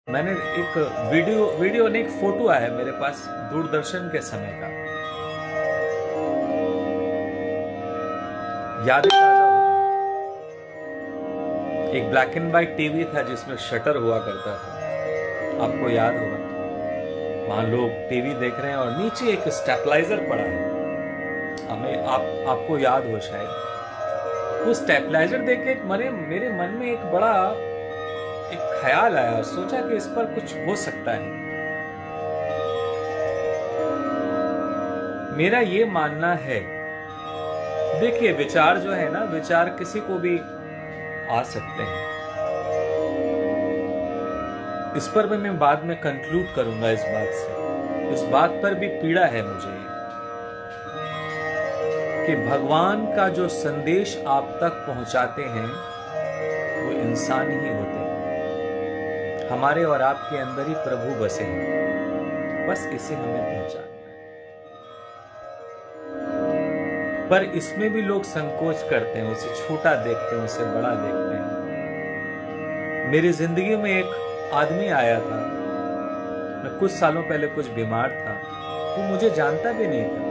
मैंने एक वीडियो ने एक फोटो आया मेरे पास दूरदर्शन के समय का। यादें ताजा हो गई। एक ब्लैक एंड व्हाइट टीवी था जिसमें शटर हुआ करता था, आपको याद होगा। वहां लोग टीवी देख रहे हैं और नीचे एक स्टेबलाइजर पड़ा है, हमें आपको याद हो शायद। वो स्टेबलाइजर देख के मेरे मन में एक बड़ा एक ख्याल आया, सोचा कि इस पर कुछ हो सकता है। मेरा ये मानना है, देखिए विचार जो है ना, विचार किसी को भी आ सकते हैं। इस पर भी मैं बाद में कंक्लूड करूंगा। इस बात पर भी पीड़ा है मुझे कि भगवान का जो संदेश आप तक पहुंचाते हैं वो इंसान ही होते हैं। हमारे और आपके अंदर ही प्रभु बसे हैं, बस इसे हमें पहचानना है। पर इसमें भी लोग संकोच करते हैं, उसे छोटा देखते हैं, उसे बड़ा देखते हैं। मेरी जिंदगी में एक आदमी आया था, मैं कुछ सालों पहले कुछ बीमार था, वो मुझे जानता भी नहीं था।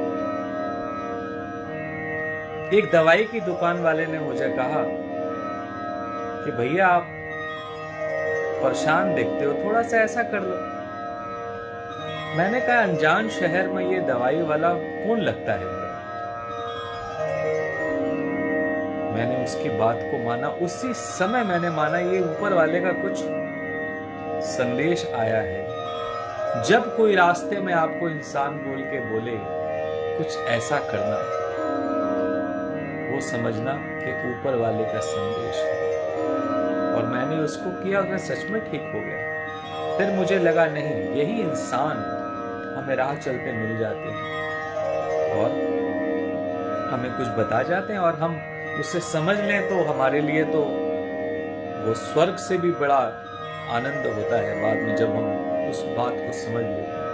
एक दवाई की दुकान वाले ने मुझे कहा कि भैया आप परेशान दिखते हो, थोड़ा सा ऐसा कर लो। मैंने कहा अनजान शहर में ये दवाई वाला कौन लगता है। मैंने उसकी बात को माना, उसी समय मैंने माना ये ऊपर वाले का कुछ संदेश आया है। जब कोई रास्ते में आपको इंसान बोल के बोले कुछ ऐसा करना, वो समझना कि ऊपर वाले का संदेश है। और मैंने उसको किया और मैं सच में ठीक हो गया। फिर मुझे लगा नहीं, यही इंसान हमें राह चलते मिल जाते हैं और हमें कुछ बता जाते हैं, और हम उसे समझ लें तो हमारे लिए तो वो स्वर्ग से भी बड़ा आनंद होता है बाद में, जब हम उस बात को समझ लेते हैं।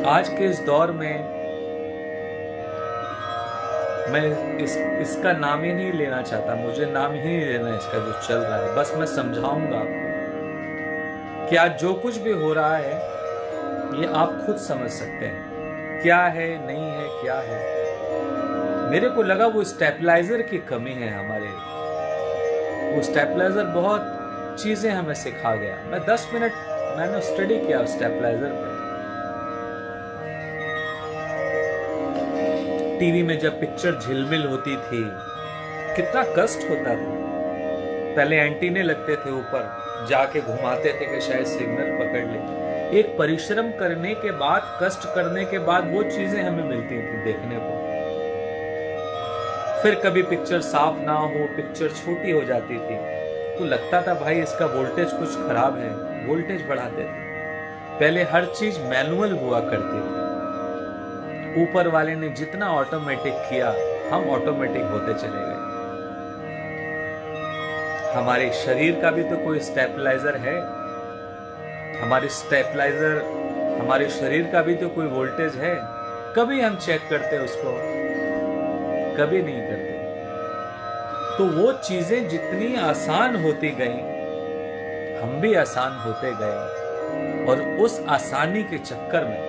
आज के इस दौर में मैं इसका नाम ही नहीं लेना चाहता, मुझे नाम ही नहीं लेना इसका जो चल रहा है। बस मैं समझाऊंगा आपको कि आज जो कुछ भी हो रहा है ये आप खुद समझ सकते हैं, क्या है नहीं है क्या है। मेरे को लगा वो स्टेबलाइजर की कमी है हमारे। वो स्टेबलाइजर बहुत चीजें हमें सिखा गया। मैं 10 मिनट मैंने स्टडी किया स्टेबलाइजर पे। टीवी में जब पिक्चर झिलमिल होती थी कितना कष्ट होता था। पहले एंटीने लगते थे ऊपर, जाके घुमाते थे कि शायद सिग्नल पकड़ ले। एक परिश्रम करने के बाद, कष्ट करने के बाद वो चीजें हमें मिलती थी देखने को। फिर कभी पिक्चर साफ ना हो, पिक्चर छोटी हो जाती थी तो लगता था भाई इसका वोल्टेज कुछ खराब है, वोल्टेज बढ़ाते थे। पहले हर चीज मैनुअल हुआ करती थी। ऊपर वाले ने जितना ऑटोमेटिक किया, हम ऑटोमेटिक होते चले गए। हमारे शरीर का भी तो कोई स्टेबलाइजर है। हमारे शरीर का भी तो कोई वोल्टेज है। कभी हम चेक करते उसको? कभी नहीं करते। तो वो चीजें जितनी आसान होती गई, हम भी आसान होते गए, और उस आसानी के चक्कर में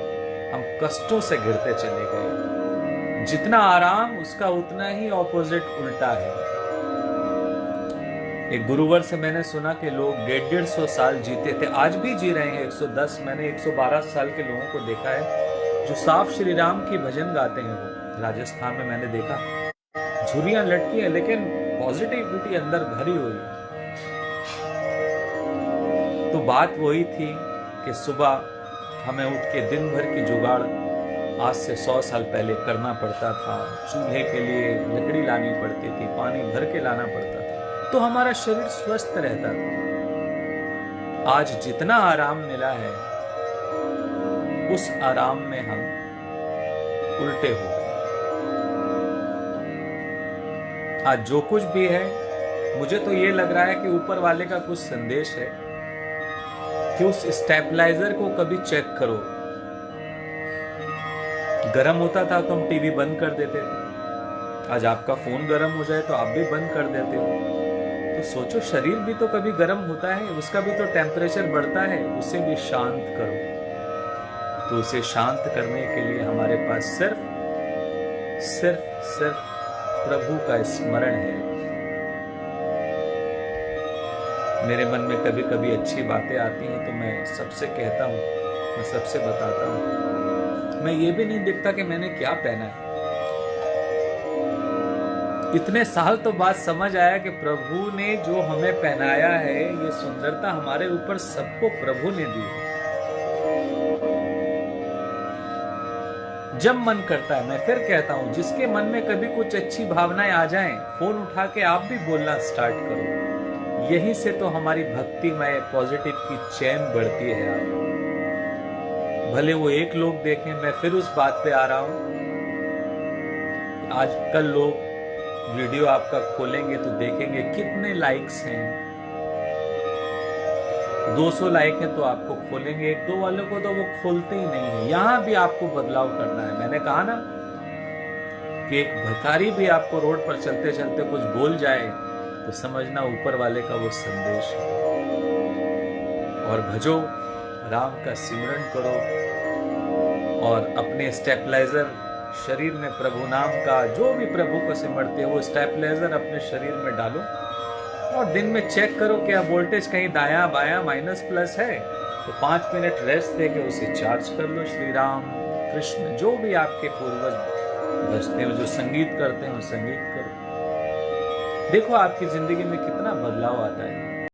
हम कष्टों से घिरते चले गए। जितना आराम उसका उतना ही ऑपोजिट उल्टा है। एक गुरुवर से मैंने सुना कि लोग 150 साल जीते थे, आज भी जी रहे हैं 110। मैंने 112 साल के लोगों को देखा है जो साफ श्री राम की भजन गाते हैं। वो राजस्थान में मैंने देखा, झुर्रियां लटकी है लेकिन पॉजिटिविटी अंदर भरी हुई है। तो बात वही थी कि सुबह हमें उठ के दिन भर की जुगाड़ आज से 100 साल पहले करना पड़ता था। चूल्हे के लिए लकड़ी लानी पड़ती थी, पानी भर के लाना पड़ता था, तो हमारा शरीर स्वस्थ रहता था। आज जितना आराम मिला है उस आराम में हम उल्टे हो गए। आज जो कुछ भी है, मुझे तो ये लग रहा है कि ऊपर वाले का कुछ संदेश है कि उस स्टेबलाइजर को कभी चेक करो। गर्म होता था तो हम टीवी बंद कर देते थे। आज आपका फोन गर्म हो जाए तो आप भी बंद कर देते हो। तो सोचो, शरीर भी तो कभी गर्म होता है, उसका भी तो टेम्परेचर बढ़ता है, उसे भी शांत करो। तो उसे शांत करने के लिए हमारे पास सिर्फ सिर्फ सिर्फ प्रभु का स्मरण है। मेरे मन में कभी कभी अच्छी बातें आती हैं तो मैं सबसे कहता हूँ, मैं सबसे बताता हूँ। मैं ये भी नहीं देखता कि मैंने क्या पहना है। इतने साल तो बाद समझ आया कि प्रभु ने जो हमें पहनाया है, ये सुंदरता हमारे ऊपर सबको प्रभु ने दी है। जब मन करता है, मैं फिर कहता हूं, जिसके मन में कभी कुछ अच्छी भावनाएं आ जाएं, फोन उठा के आप भी बोलना स्टार्ट करो। यहीं से तो हमारी भक्तिमय पॉजिटिव की चैन बढ़ती है। आप भले वो एक लोग देखें, मैं फिर उस बात पे आ रहा हूं। आजकल लोग वीडियो आपका खोलेंगे तो देखेंगे कितने लाइक्स हैं, 200 लाइक है तो आपको खोलेंगे, 1-2 वालों को तो वो खोलते ही नहीं है। यहां भी आपको बदलाव करना है। मैंने कहा ना कि एक भिखारी भी आपको रोड पर चलते चलते कुछ बोल जाए तो समझना ऊपर वाले का वो संदेश है। और भजो, राम का सिमरन करो और अपने स्टेबलाइजर शरीर में प्रभु नाम का, जो भी प्रभु को सिमरते हो, वो स्टेबलाइजर अपने शरीर में डालो और दिन में चेक करो कि वोल्टेज कहीं दायां बायां माइनस प्लस है तो 5 मिनट रेस्ट देके उसे चार्ज कर लो। श्री राम कृष्ण जो भी आपके पूर्वज भजते हो, जो संगीत करते हो, संगीत करो। देखो आपकी जिंदगी में कितना बदलाव आता है।